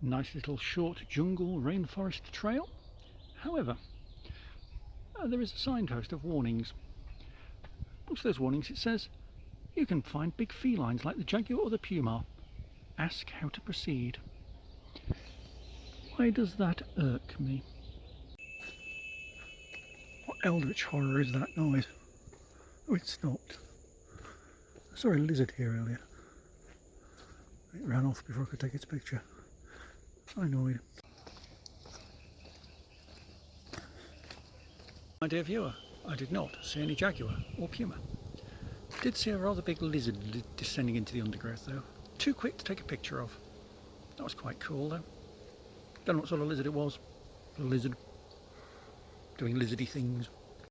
Nice little short jungle rainforest trail. However, there is a signpost of warnings. Amongst those warnings it says, you can find big felines like the jaguar or the puma. Ask how to proceed. Why does that irk me? What eldritch horror is that noise? Oh, it stopped. I saw a lizard here earlier. It ran off before I could take its picture. So annoyed. My dear viewer, I did not see any jaguar or puma. I did see a rather big lizard descending into the undergrowth though. Too quick to take a picture of. That was quite cool though. Don't know what sort of lizard it was. A lizard doing lizardy things.